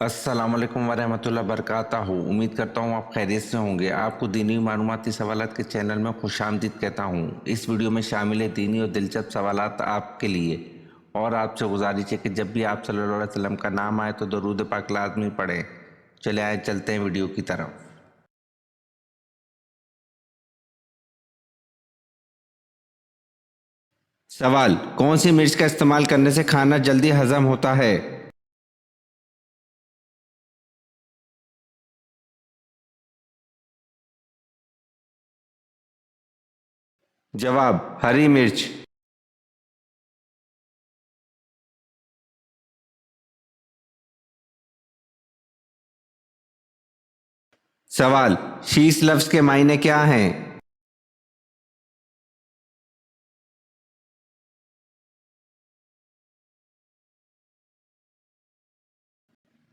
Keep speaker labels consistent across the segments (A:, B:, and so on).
A: अस्सलाम वालेकुम वरहमतुल्लाहि वबरकातुहू। उम्मीद करता हूँ आप खैरियत से होंगे। आपको दीनी मालूमाती सवालात के चैनल में खुशामदीद कहता हूँ। इस वीडियो में शामिल है दीनी और दिलचस्प सवालात आपके लिए। और आपसे गुजारिश है कि जब भी आप सल्लल्लाहु अलैहि वसल्लम का नाम आए तो दरूद पाक लाज़मी पढ़ें। चले आए चलते हैं वीडियो की तरफ। सवाल: कौन सी मिर्च का इस्तेमाल करने से खाना जल्दी हजम होता है? जवाब: हरी मिर्च। सवाल: शीश लफ्ज़ के मायने क्या हैं?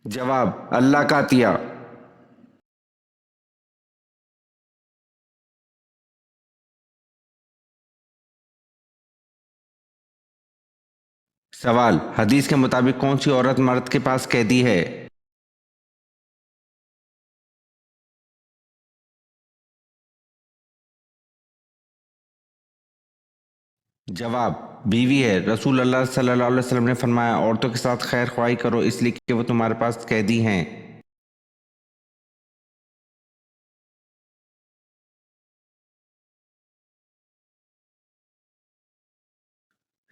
A: जवाब: अल्लाह का अतिया। सवाल: हदीस के मुताबिक कौन सी औरत मर्द के पास कैदी है? जवाब: बीवी है। रसूल अल्लाह सल्लल्लाहु अलैहि वसल्लम ने फरमाया, औरतों के साथ खैर ख्वाही करो इसलिए कि वो तुम्हारे पास कैदी हैं।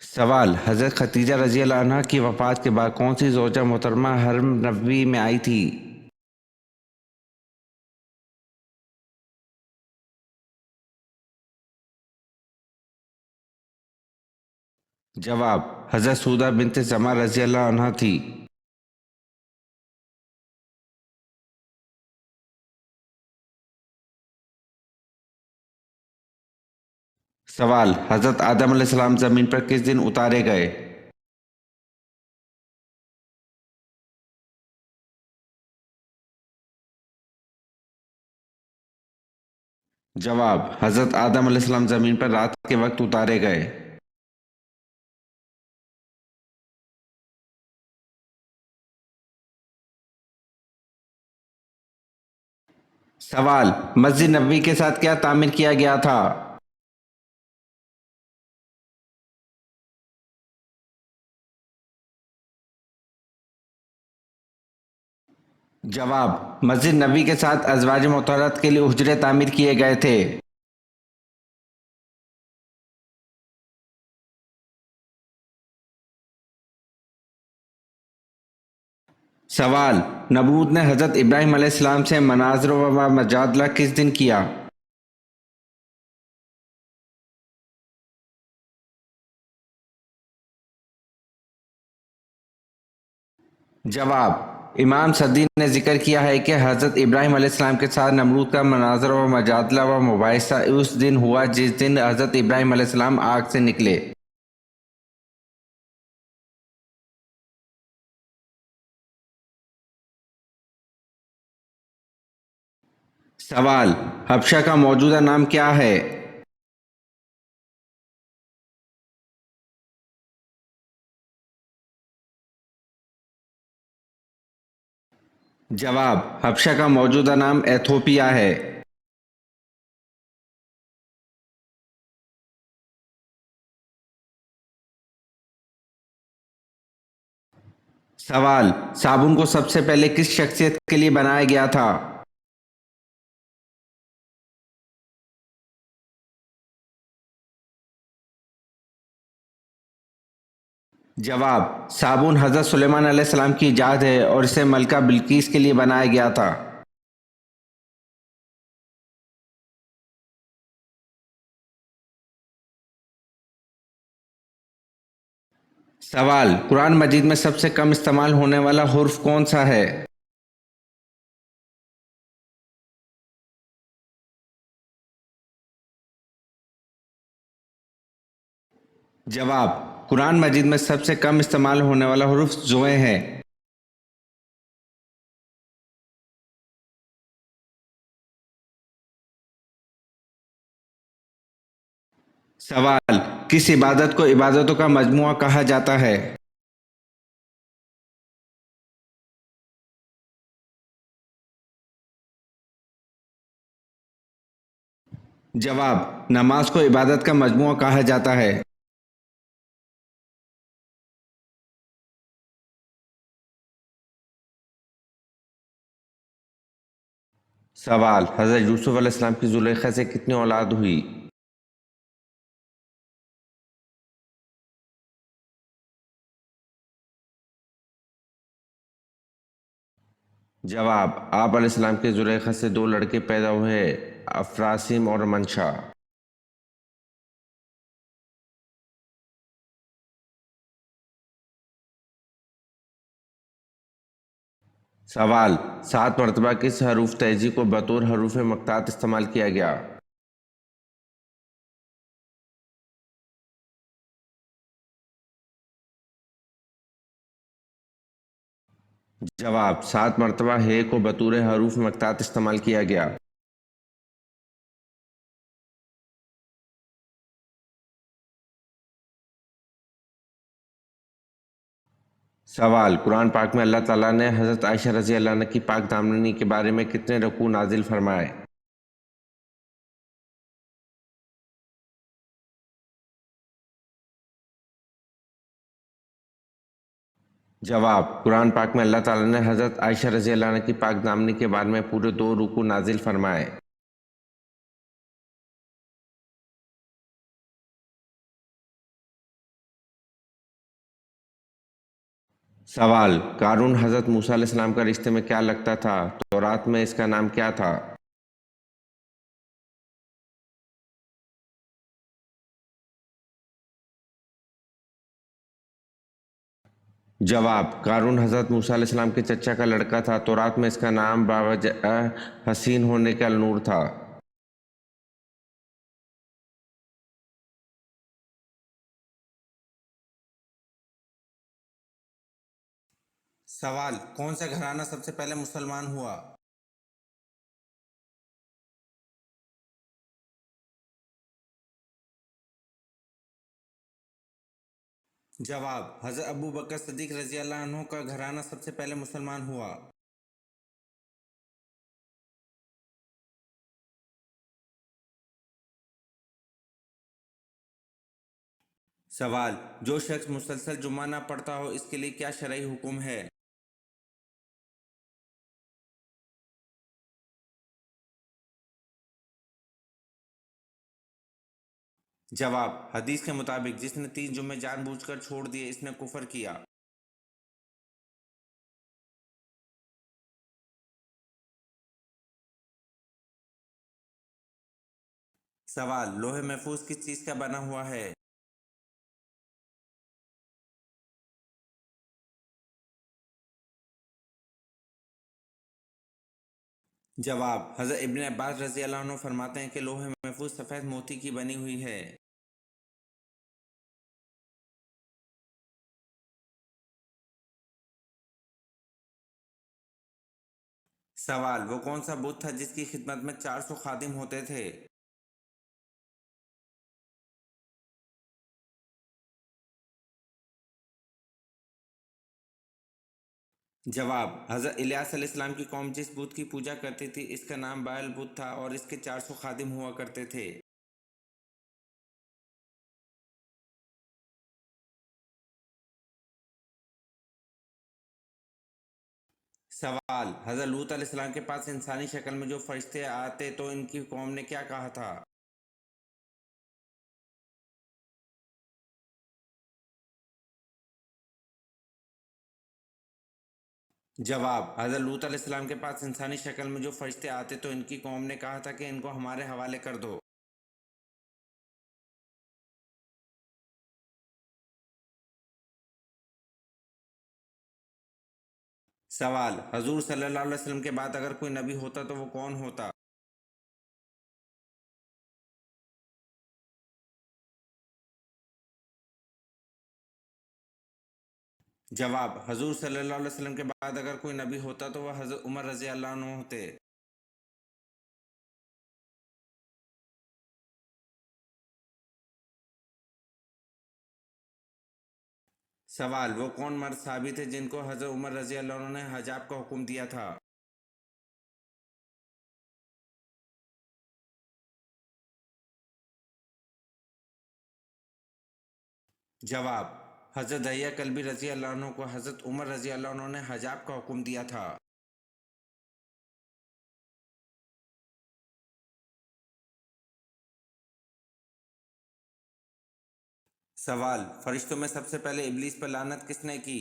A: सवाल: हज़रत खदीजा रजी अल्लाह अन्हा की वफ़ात के बाद कौन सी ज़ौजा मोहतरमा हरम नबवी में आई थी? जवाब: हज़रत सऊदा बिन्त ज़मा रजी अल्लाह अन्हा थी। सवाल: हज़रत आदम अलैहिस्सलाम ज़मीन पर किस दिन उतारे गए? जवाब: हज़रत आदम अलैहिस्सलाम ज़मीन पर रात के वक्त उतारे गए। सवाल: मस्जिद नबवी के साथ क्या तामीर किया गया था? जवाब: मस्जिद नबवी के साथ अज़वाज मुतहहरात के लिए हुजरे तामीर किए गए थे। सवाल: नमरूद ने हज़रत इब्राहीम अलैहिस्सलाम से मनाज़र व मजादला किस दिन किया? जवाब: इमाम सदी ने जिक्र किया है कि हज़रत इब्राहीम अलैहिस्सलाम के साथ नमरूद का मनाज़र व मजादला व मुबाहिसा उस दिन हुआ जिस दिन हज़रत इब्राहीम अलैहिस्सलाम आग से निकले। सवाल: हबशा का मौजूदा नाम क्या है? जवाब: हबशा का मौजूदा नाम एथोपिया है। सवाल: साबुन को सबसे पहले किस शख्सियत के लिए बनाया गया था? जवाब: साबुन हज़रत सुलेमान अलैहिस्सलाम की इजाद है और इसे मलका बिल्कीस के लिए बनाया गया था। सवाल: कुरान मजीद में सबसे कम इस्तेमाल होने वाला हुर्फ कौन सा है? जवाब: कुरान मजीद में सबसे कम इस्तेमाल होने वाला हुर्फ ज़ोए है। सवाल: किस इबादत को इबादतों का मजमुआ कहा जाता है? जवाब: नमाज को इबादत का मजमूआ कहा जाता है। सवाल: हज़रत यूसुफ अलैहिस्सलाम की जुलेखा से कितनी औलाद हुई? जवाब: आप अलैहिस्सलाम के जुलेखा से दो लड़के पैदा हुए, अफरासिम और मंशा। सवाल: 7 मरतबा किस हरूफ तहजी को बतौर हरूफ मक़तात इस्तेमाल किया गया? जवाब: 7 मरतबा हे को बतौर हरूफ मक़तात इस्तेमाल किया गया। सवाल: कुरान पाक में अल्लाह ताला ने हज़रत आयशा रज़ी अल्लाह अन्हा की पाक दामनी के बारे में कितने रकू नाजिल फरमाए? जवाब: कुरान पाक में अल्लाह ताला ने हज़रत आयशा रज़ी अल्लाह अन्हा की पाक दामनी के बारे में पूरे 2 रुकू नाजिल फरमाए। सवाल: कारून हज़रत मूसा अलैहिस्सलाम का रिश्ते में क्या लगता था? तौरात में इसका नाम क्या था? जवाब: कारून हज़रत मूसा अलैहिस्सलाम के चचा का लड़का था। तौरात में इसका नाम बावजह हसीन होने का नूर था। सवाल: कौन सा घराना सबसे पहले मुसलमान हुआ? जवाब: हज़रत अबू बकर सिद्दीक़ रज़ी अल्लाह अन्हु का घराना सबसे पहले मुसलमान हुआ। सवाल: जो शख्स मुसलसल जुम्मा ना पढ़ता हो इसके लिए क्या शरई हुक्म है? जवाब: हदीस के मुताबिक जिसने 3 जुम्मे जानबूझकर छोड़ दिए इसने कुफर किया। सवाल: लोहे महफूज किस चीज़ का बना हुआ है? जवाब: हज़रत इब्न अब्बास रज़ी अल्लाह अन्हु फरमाते हैं कि लोहे महफूज सफ़ेद मोती की बनी हुई है। सवाल: वो कौन सा बुत था जिसकी खिदमत में 400 खादिम होते थे? जवाब: हज़रत इलियास अलैहिस्सलाम की कौम जिस बुत की पूजा करती थी इसका नाम बायल बुत था और इसके 400 खादिम हुआ करते थे। सवाल: हज़रत लूत अलैहिस्सलाम के पास इंसानी शक्ल में जो फरिश्ते आते तो इनकी कौम ने क्या कहा था? जवाब: हज़रत लूत अलैहिस्सलाम के पास इंसानी शक्ल में जो फरिश्ते आते तो इनकी कौम ने कहा था कि इनको हमारे हवाले कर दो। सवाल: हजूर सल्लल्लाहु अलैहि वसल्लम के बाद अगर कोई नबी होता तो वो कौन होता? जवाब: हजूर सल्लल्लाहु अलैहि वसल्लम के बाद अगर कोई नबी होता तो वह हज़रत उमर रज़ी अल्लाह अन्हु होते। सवाल: वो कौन मर्द साबित थे जिनको हज़रत उमर रज़ी अल्लाह अन्हु ने हजाब का हुक्म दिया था? जवाब: हजरत दहिया कल्बी रजी अल्लाह अन्हु को हजरत उमर रजी अल्लाह अन्हु ने हजाब का हुक्म दिया था। सवाल: फरिश्तों में सबसे पहले इब्लीस पर लानत किसने की?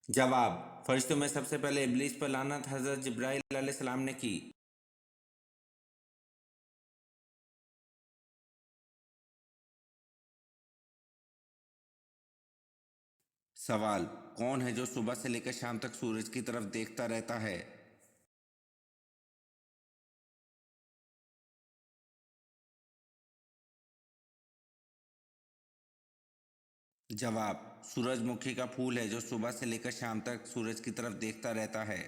A: जवाब: फरिश्तों में सबसे पहले इब्लीस पर लानत हजरत जिब्राइल अलैहिस्सलाम ने की। सवाल: कौन है जो सुबह से लेकर शाम तक सूरज की तरफ देखता रहता है? जवाब: सूरजमुखी का फूल है जो सुबह से लेकर शाम तक सूरज की तरफ देखता रहता है।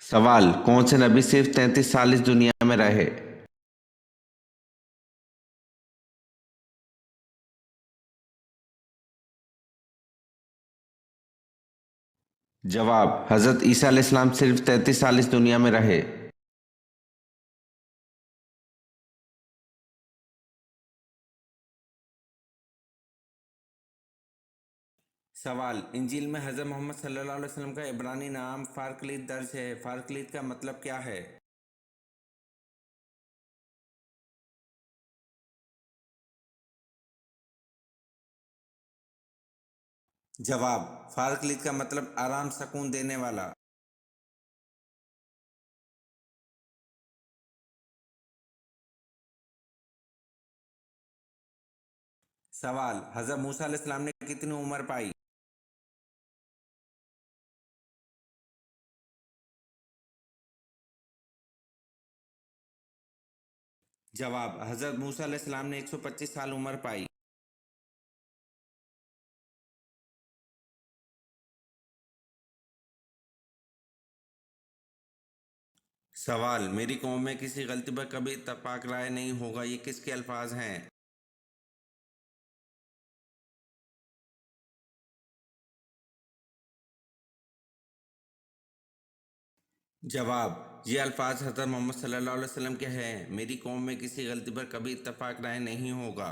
A: सवाल: कौन से नबी सिर्फ 33 साल इस दुनिया में रहे? जवाब: हजरत ईसा अलैहिस्सलाम सिर्फ 33 साल इस दुनिया में रहे। सवाल: इंजील में हजरत मोहम्मद सल्लल्लाहु अलैहि वसल्लम का इब्रानी नाम फारकलीत दर्ज है। फारकलीत का मतलब क्या है? जवाब: फारकलीत का मतलब आराम सुकून देने वाला। सवाल: हजरत मूसा अलैहिस्सलाम ने कितनी उम्र पाई? जवाब: हजरत मूसा अलैहिस्सलाम ने 125 साल उम्र पाई। सवाल: मेरी कौम में किसी गलती पर कभी इत्तफाक राय नहीं होगा, ये किसके अल्फाज हैं? जवाब: ये अल्फाज हजरत मोहम्मद सल्लल्लाहु अलैहि वसल्लम के हैं। मेरी कौम में किसी गलती पर कभी इत्तफाक राय नहीं होगा।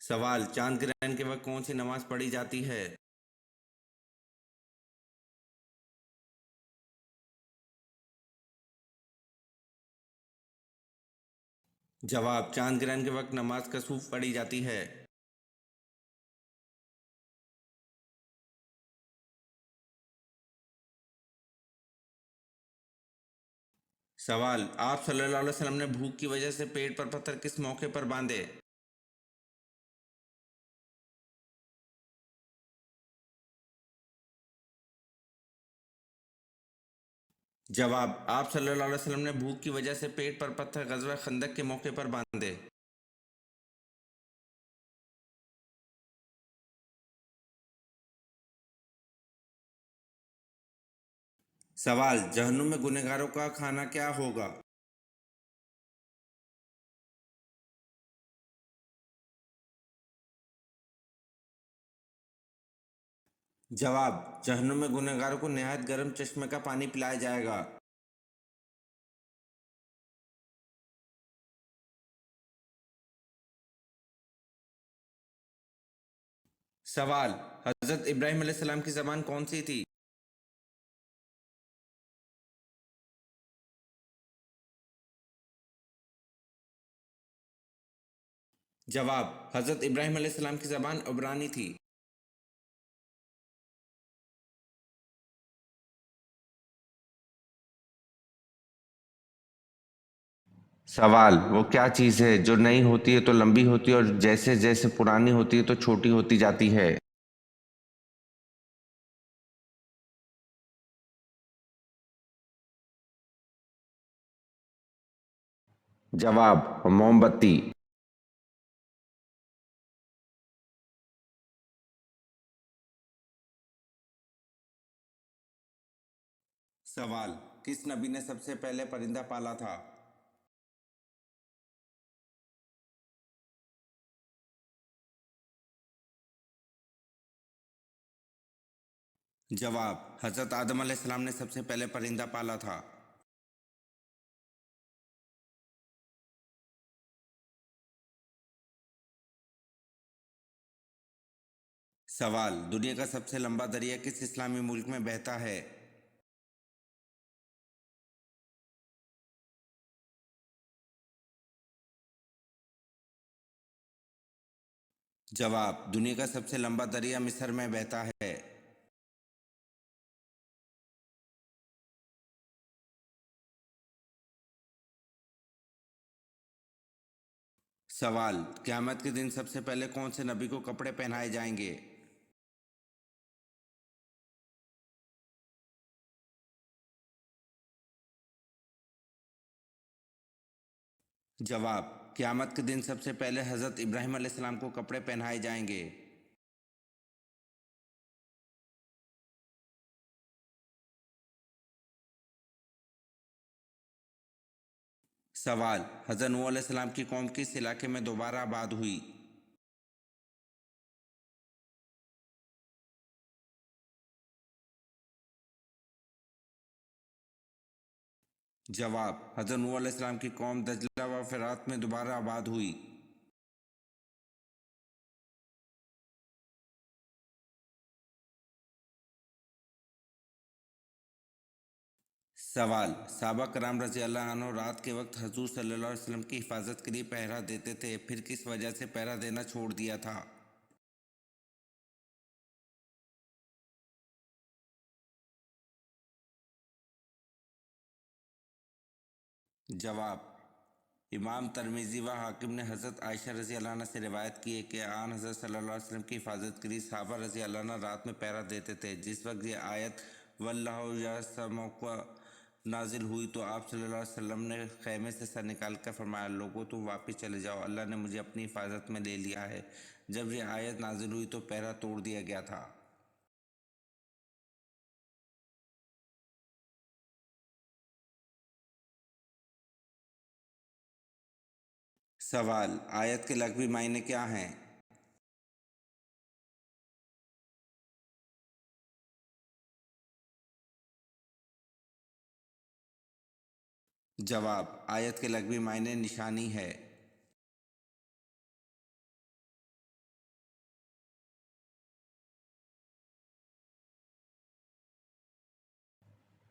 A: सवाल: चांद ग्रहण के वक्त कौन सी नमाज पढ़ी जाती है? जवाब: चांद ग्रहण के वक्त नमाज कसूफ पढ़ी जाती है। सवाल: आप सल्लल्लाहु अलैहि वसल्लम ने भूख की वजह से पेट पर पत्थर किस मौके पर बांधे? जवाब: आप सल्लल्लाहु अलैहि वसल्लम ने भूख की वजह से पेट पर पत्थर ग़ज़वा खंदक के मौके पर बांधे। सवाल: जहन्नुम में गुनहगारों का खाना क्या होगा? जवाब: जहन्नुम में गुनहगारों को नहायत गर्म चश्मे का पानी पिलाया जाएगा। सवाल: हजरत इब्राहीम अलैहिस्सलाम की ज़बान कौन सी थी? जवाब: हजरत इब्राहीम अलैहिस्सलाम की ज़बान इब्रानी थी। सवाल: वो क्या चीज़ है जो नई होती है तो लंबी होती है और जैसे जैसे पुरानी होती है तो छोटी होती जाती है? जवाब: मोमबत्ती। सवाल, किस नबी ने सबसे पहले परिंदा पाला था? जवाब, हजरत आदम अलैहिस्सलाम ने सबसे पहले परिंदा पाला था। सवाल, दुनिया का सबसे लंबा दरिया किस इस्लामी मुल्क में बहता है? जवाब, दुनिया का सबसे लंबा दरिया मिस्र में बहता है। सवाल, क़यामत के दिन सबसे पहले कौन से नबी को कपड़े पहनाए जाएंगे? जवाब, क़यामत के दिन सबसे पहले हजरत इब्राहीम अलैहिस्सलाम को कपड़े पहनाए जाएंगे। सवाल, हजरत नूह अलैहिस्सलाम की कौम किस इलाके में दोबारा आबाद हुई? जवाब, हजरत नूह अलैहिस्सलाम की कौम दजला व फरात में दोबारा आबाद हुई। सवाल, सहाबा कराम रज़ी अल्लाह अन्हु रात के वक्त हजूर सल्लल्लाहु अलैहि वसल्लम की हिफाजत के लिए पहरा देते थे, फिर किस वजह से पहरा देना छोड़ दिया था? जवाब, इमाम तरमिज़ी व हाकिम ने हज़रत आयशा रज़ी अल्लाह अन्हा से रिवायत की है कि आन हज़रत सल्लल्लाहु अलैहि वसल्लम की हिफाजत के लिए सहाबा रज़ी अल्लाह अन्हा रात में पहरा देते थे। जिस वक्त ये आयत वल्लाहु यअसिमुका नाजिल हुई तो आप सल्लल्लाहु अलैहि वसल्लम ने खैमे से सर निकाल कर फरमाया, लोगों तुम वापस चले जाओ, अल्लाह ने मुझे अपनी हिफाजत में ले लिया है। जब ये आयत नाजिल हुई तो पहरा तोड़ दिया गया था। सवाल, आयत के लग़वी मायने क्या हैं? जवाब, आयत के लग़वी मायने निशानी है।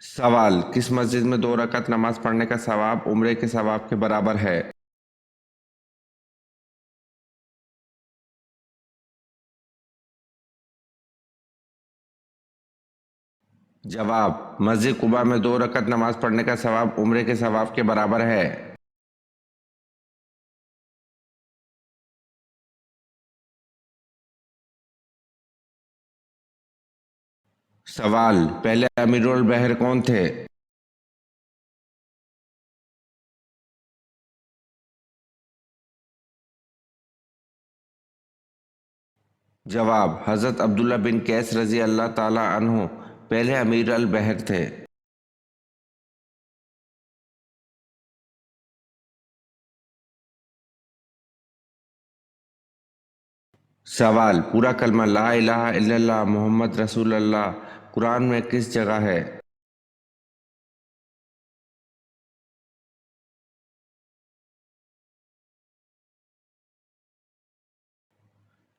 A: सवाल, किस मस्जिद में 2 रकात नमाज पढ़ने का सवाब उम्रे के सवाब के बराबर है? जवाब, मस्जिद कुबा में 2 रकात नमाज पढ़ने का सवाब उम्रे के सवाब के बराबर है। सवाल, पहले अमीरुल बहर कौन थे? जवाब, हज़रत अब्दुल्ला बिन कैस रज़ी अल्लाह ताला अन्हु पहले अमीर अल बहर थे। सवाल, पूरा कलमा ला इलाहा इल्लल्लाह मोहम्मद रसूलुल्लाह कुरान में किस जगह है?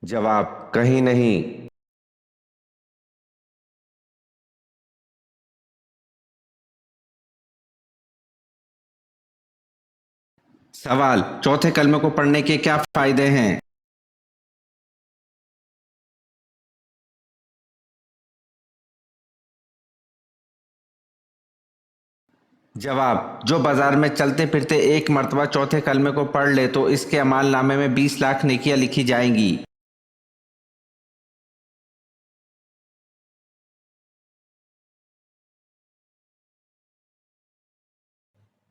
A: जवाब, कहीं नहीं। सवाल, चौथे कलमे को पढ़ने के क्या फायदे हैं? जवाब, जो बाजार में चलते फिरते एक मर्तबा चौथे कलमे को पढ़ ले तो इसके अमाल नामे में 20 लाख नेकियां लिखी जाएंगी।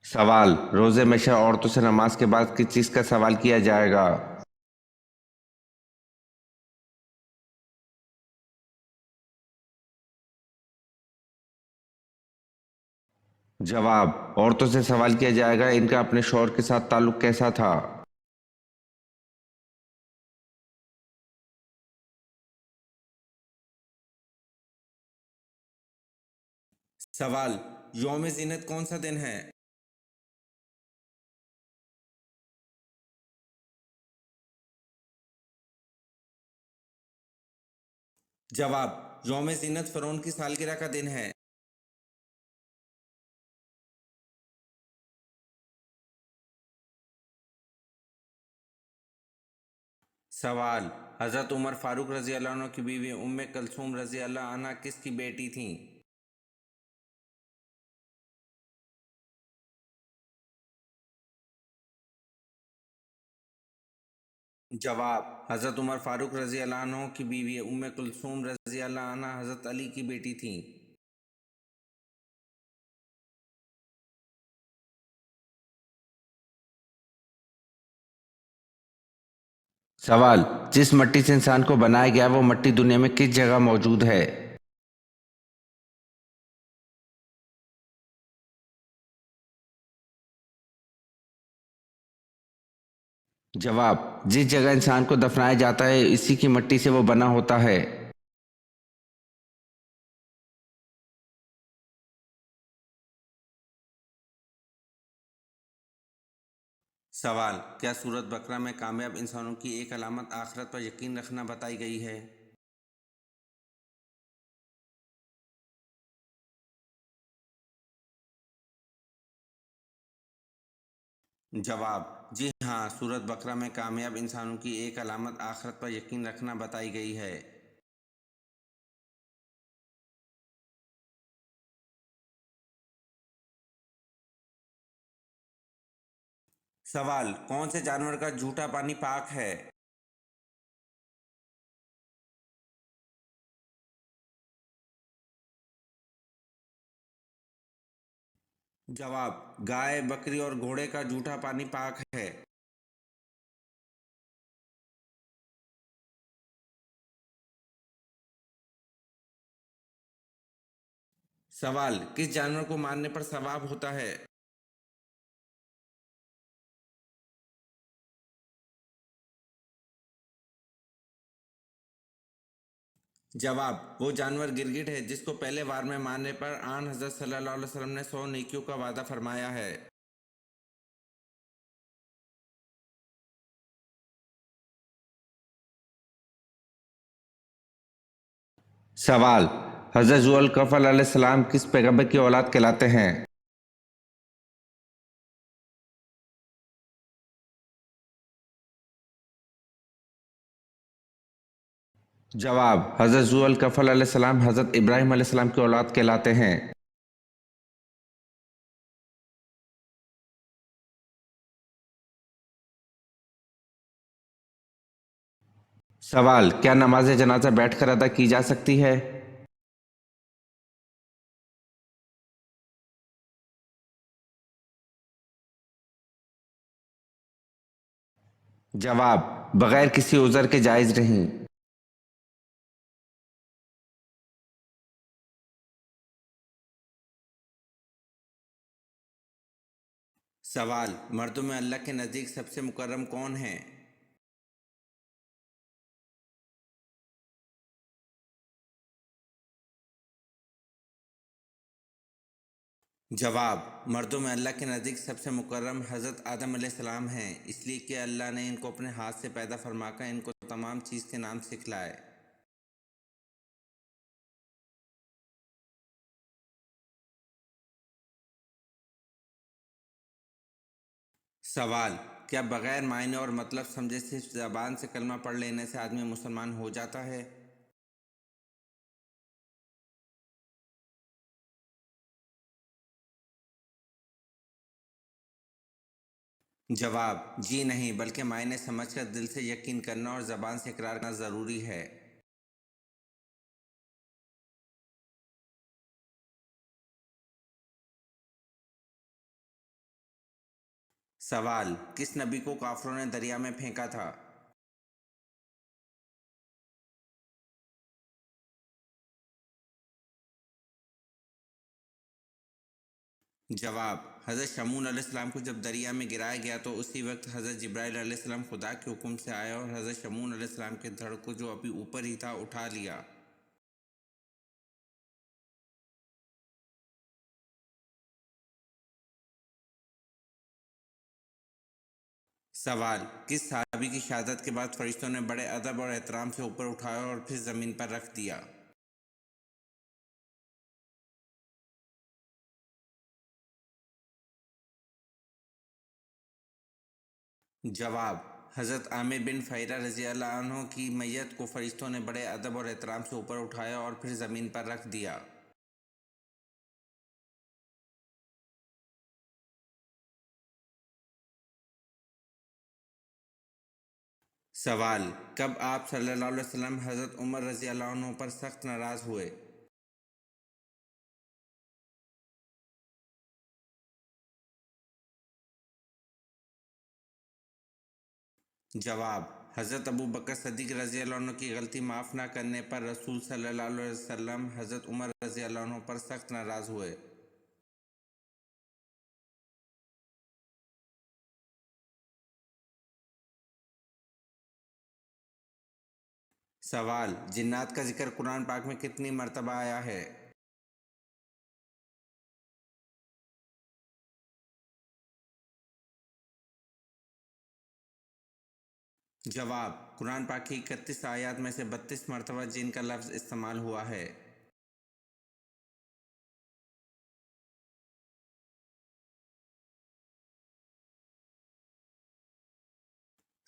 A: सवाल, रोज़े में से औरतों से नमाज के बाद किस चीज़ का सवाल किया जाएगा? जवाब: औरतों से सवाल किया जाएगा, इनका अपने शौहर के साथ ताल्लुक कैसा था। सवाल: यौम ज़ीनत कौन सा दिन है। जवाब: यौम ज़ीनत फ़िरौन की सालगिरह का दिन है। सवाल: हज़रत उमर फारूक रज़ी अल्लाह अन्हु की बीवी उम्मे कलसूम रज़ी अल्लाह अन्हा किसकी बेटी थीं। जवाब: हज़रत उमर फारूक रज़ी अल्लाह अन्हु की बीवी उम्मे कुलसूम रज़ी अल्लाह अन्हा हज़रत अली की बेटी थीं। सवाल: जिस मिट्टी से इंसान को बनाया गया वो मिट्टी दुनिया में किस जगह मौजूद है। जवाब: जिस जगह इंसान को दफनाया जाता है इसी की मिट्टी से वो बना होता है। सवाल: क्या सूरत बकरा में कामयाब इंसानों की एक अलामत आखिरत पर यकीन रखना बताई गई है। जवाब: जी हाँ, सूरत बकरा में कामयाब इंसानों की एक अलामत आखिरत पर यकीन रखना बताई गई है। सवाल: कौन से जानवर का झूठा पानी पाक है। जवाब: गाय, बकरी और घोड़े का झूठा पानी पाक है। सवाल: किस जानवर को मारने पर सवाब होता है। जवाब: वो जानवर गिरगिट है जिसको पहले वार में मारने पर आन हज़रत सल्लल्लाहु अलैहि वसल्लम ने 100 नेकियों का वादा फरमाया है। सवाल: हज़रत ज़ुल कफ़ल अलैहिस्सलाम किस पैगंबर की औलाद कहलाते हैं। जवाब: हज़रत ज़ुल कफ़ल अलैहिस्सलाम हज़रत इब्राहीम अलैहिस्सलाम की औलाद कहलाते हैं। सवाल: क्या नमाज जनाजा बैठकर अदा की जा सकती है। जवाब: बगैर किसी उज़र के जायज़ नहीं। सवाल: मर्दों में अल्लाह के नज़दीक सबसे मुकर्रम कौन है। जवाब: मर्दों में अल्लाह के नज़दीक सबसे मुकर्रम हज़रत आदम अलैहिस्सलाम हैं, इसलिए कि अल्लाह ने इनको अपने हाथ से पैदा फरमाकर इनको तमाम चीज़ के नाम सिखलाए। सवाल: क्या बगैर मायने और मतलब समझे सिर्फ ज़बान से कलमा पढ़ लेने से आदमी मुसलमान हो जाता है। जवाब: जी नहीं, बल्कि मायने समझकर दिल से यकीन करना और ज़बान से इकरार करना ज़रूरी है। सवाल: किस नबी को काफिरों ने दरिया में फेंका था। جواب: حضرت شمعون علیہ السلام کو جب دریا میں گرایا گیا تو اسی وقت حضرت جبرائیل علیہ السلام خدا کے حکم سے آئے اور حضرت شمعون علیہ السلام کے دھڑ کو جو ابھی اوپر ہی تھا اٹھا لیا۔ سوال: کس صحابی کی شہادت کے بعد فرشتوں نے بڑے ادب اور احترام سے اوپر اٹھایا اور پھر زمین پر رکھ دیا؟ جواب: حضرت عامر بن فہیرہ رضی اللہ عنہ کی میت کو فرشتوں نے بڑے ادب اور احترام سے اوپر اٹھایا اور پھر زمین پر رکھ دیا۔ سوال: کب آپ صلی اللہ علیہ وسلم حضرت عمر رضی اللہ عنہ پر سخت ناراض ہوئے؟ جواب: حضرت ابو بکر صدیق رضی اللہ عنہ کی غلطی معاف نہ کرنے پر رسول صلی اللہ علیہ وسلم حضرت عمر رضی اللہ عنہ پر سخت ناراض ہوئے۔ سوال: جنات کا ذکر قرآن پاک میں کتنی مرتبہ آیا ہے؟ جواب: قرآن پاک کی 31 آیات میں سے 32 مرتبہ جن کا لفظ استعمال ہوا ہے۔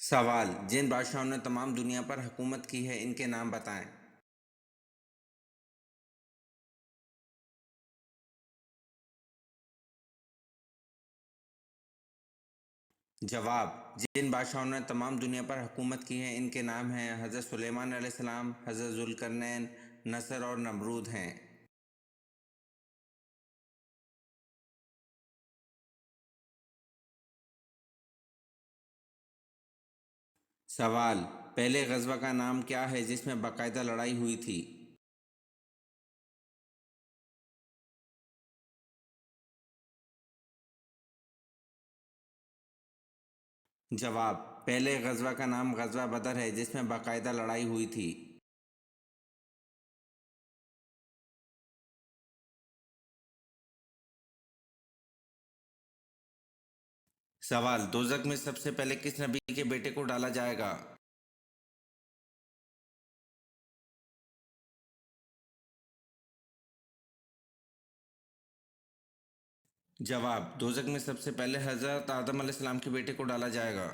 A: سوال: جن بادشاہوں نے تمام دنیا پر حکومت کی ہے ان کے نام بتائیں۔ جواب: جن بادشاہوں نے تمام دنیا پر حکومت کی ہے ان کے نام ہیں حضرت سلیمان علیہ السلام، حضرت ذوالقرنین، نصر اور نمرود ہیں۔ سوال: پہلے غزوہ کا نام کیا ہے جس میں باقاعدہ لڑائی ہوئی تھی؟ جواب: پہلے غزوہ کا نام غزوہ بدر ہے جس میں باقاعدہ لڑائی ہوئی تھی۔ سوال: دوزخ میں سب سے پہلے کس نبی کے بیٹے کو ڈالا جائے گا؟ جواب: دوزخ میں سب سے پہلے حضرت آدم علیہ السلام کے بیٹے کو ڈالا جائے گا۔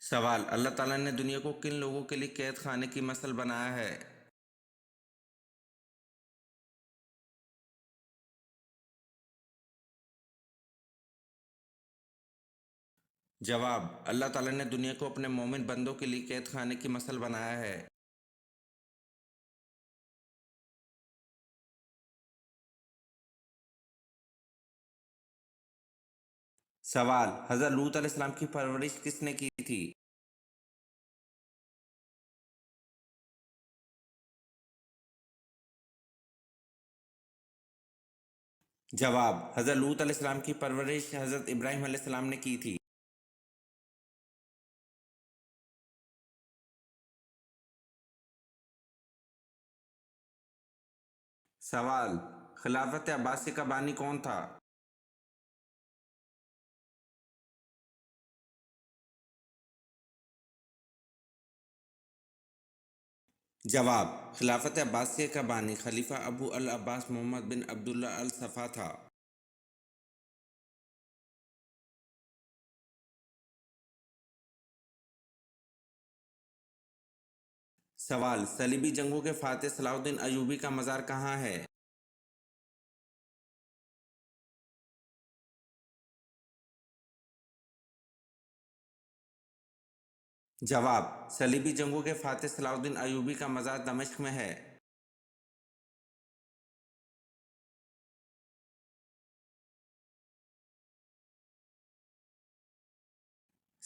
A: سوال: اللہ تعالیٰ نے دنیا کو کن لوگوں کے لیے قید خانے کی مثل بنایا ہے؟ جواب: اللہ تعالیٰ نے دنیا کو اپنے مومن بندوں کے لیے قید خانے کی مثل بنایا ہے۔ سوال: حضرت لوط علیہ السلام کی پرورش کس نے کی تھی؟ جواب: حضرت لوط علیہ السلام کی پرورش حضرت ابراہیم علیہ السلام نے کی تھی۔ سوال: خلافت عباسی کا بانی کون تھا؟ جواب: خلافت عباسیہ کا بانی خلیفہ ابو العباس محمد بن عبداللہ الصفا تھا۔ سوال: صلیبی جنگوں کے فاتح صلاح الدین ایوبی کا مزار کہاں ہے؟ جواب: صلیبی جنگوں کے فاتح صلاح الدین ایوبی کا مزار دمشق میں ہے۔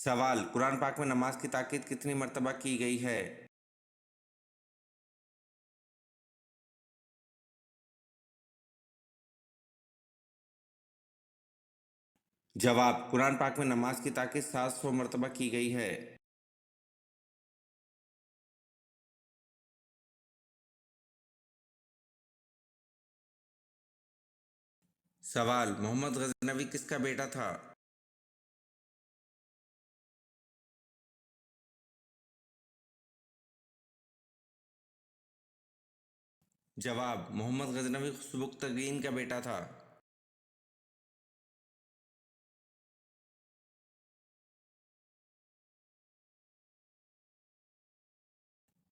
A: सवाल कुरान पाक में नमाज की ताकीद कितनी मर्तबा की गई है? जवाब कुरान पाक में नमाज की ताकीद 700 मर्तबा की गई है। सवाल मोहम्मद गजनवी किसका बेटा था? जवाब मोहम्मद गजनवी सुबुक्तगीन का बेटा था।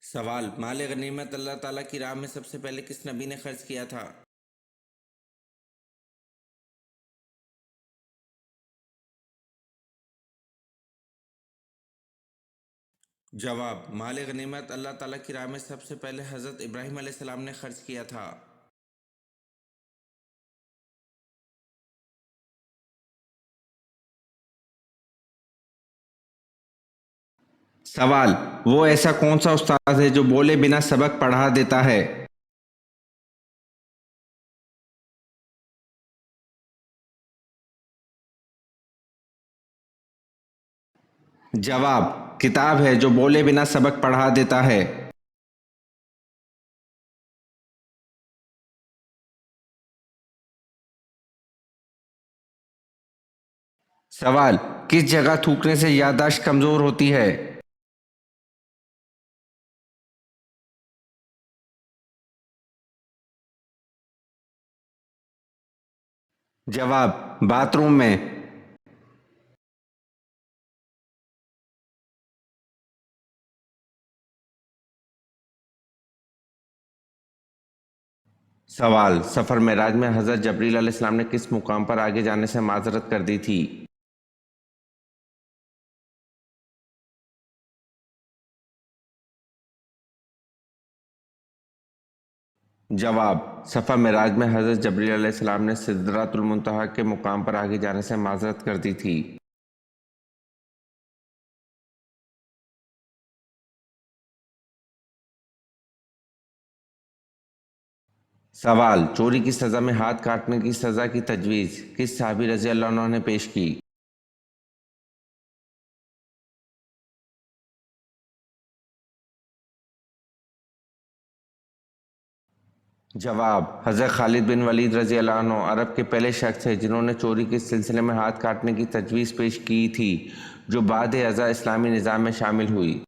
A: सवाल माल गनीमत अल्लाह ताला की राह में सबसे पहले किस नबी ने खर्च किया था? जवाब माल गनीमत अल्लाह ताला की राह में सबसे पहले हज़रत इब्राहीम अलैहिस्सलाम ने खर्च किया था। सवाल वो ऐसा कौन सा उस्ताद है जो बोले बिना सबक पढ़ा देता है? जवाब किताब है जो बोले बिना सबक पढ़ा देता है। सवाल किस जगह थूकने से याददाश्त कमजोर होती है? जवाब बाथरूम में। सवाल सफ़र मेराज में हज़रत जबरील अलैहिस्सलाम ने किस मुकाम पर आगे जाने से माजरत कर दी थी? जवाब सफ़र मेराज में हज़रत जबरील अलैहिस्सलाम ने सिदरतुल मुंतहा के मुकाम पर आगे जाने से माजरत कर दी थी। सवाल चोरी की सज़ा में हाथ काटने की सज़ा की तजवीज़ किस सहाबी रज़ी अल्लाह अन्हु ने पेश की? जवाब हज़रत खालिद बिन वलीद रज़ी अल्लाह अन्हु अरब के पहले शख्स थे जिन्होंने चोरी के सिलसिले में हाथ काटने की तजवीज़ पेश की थी जो बाद अज़ा इस्लामी निज़ाम में शामिल हुई।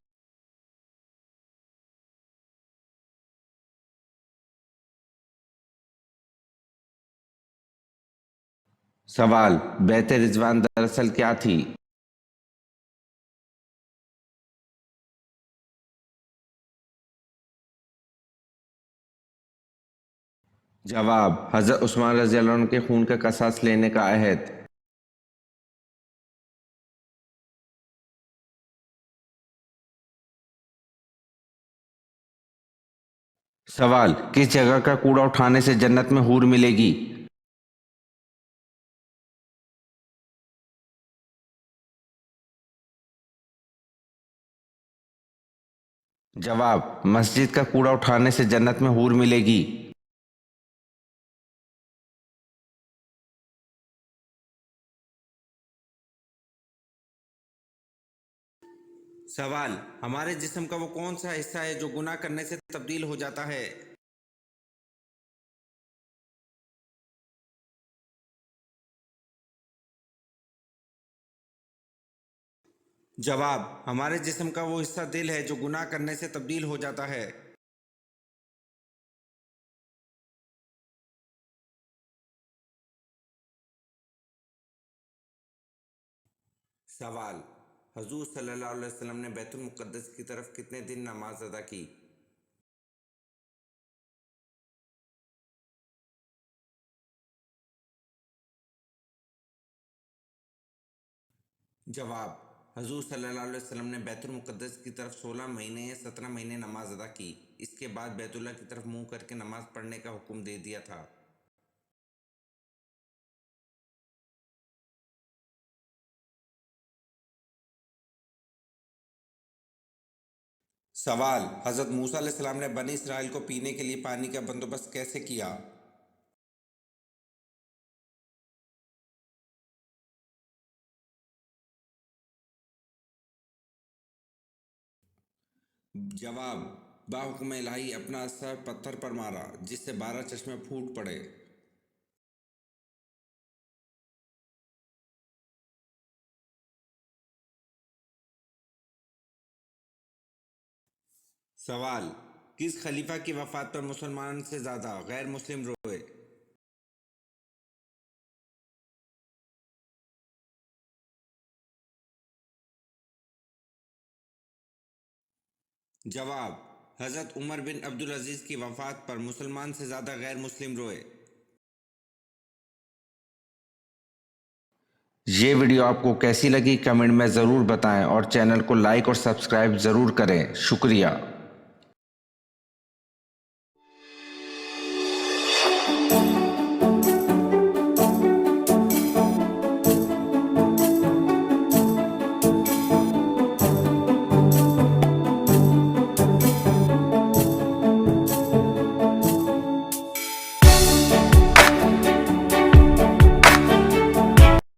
A: सवाल बैत रिजवान दरअसल क्या थी? जवाब हज़रत उस्मान रज़ी अल्लाह अन्हु के खून का कसास लेने का अहद। सवाल किस जगह का कूड़ा उठाने से जन्नत में हूर मिलेगी? जवाब मस्जिद का कूड़ा उठाने से जन्नत में हूर मिलेगी। सवाल हमारे जिस्म का वो कौन सा हिस्सा है जो गुनाह करने से तब्दील हो जाता है? जवाब हमारे जिस्म का वो हिस्सा दिल है जो गुनाह करने से तब्दील हो जाता है। सवाल हजूर सल्लल्लाहु अलैहि वसल्लम ने बैतुल मुक़द्दस की तरफ कितने दिन नमाज अदा की? जवाब हजूर सल्लल्लाहु अलैहि वसल्लम ने बैतुल मुक़द्दस की तरफ 16 महीने या 17 महीने नमाज अदा की। इसके बाद बैतुल्लाह की तरफ मुंह करके नमाज पढ़ने का हुक्म दे दिया था। سوال: حضرت موسیٰ علیہ السلام نے بنی اسرائیل کو پینے کے لیے پانی کا بندوبست کیسے کیا؟ جواب: بحکم الہی اپنا سر پتھر پر مارا جس سے 12 چشمے پھوٹ پڑے۔ سوال: کس خلیفہ کی وفات پر مسلمان سے زیادہ غیر مسلم روئے؟ جواب: حضرت عمر بن عبدالعزیز کی وفات پر مسلمان سے زیادہ غیر مسلم روئے۔ یہ ویڈیو آپ کو کیسی لگی کمنٹ میں ضرور بتائیں اور چینل کو لائک اور سبسکرائب ضرور کریں۔ شکریہ۔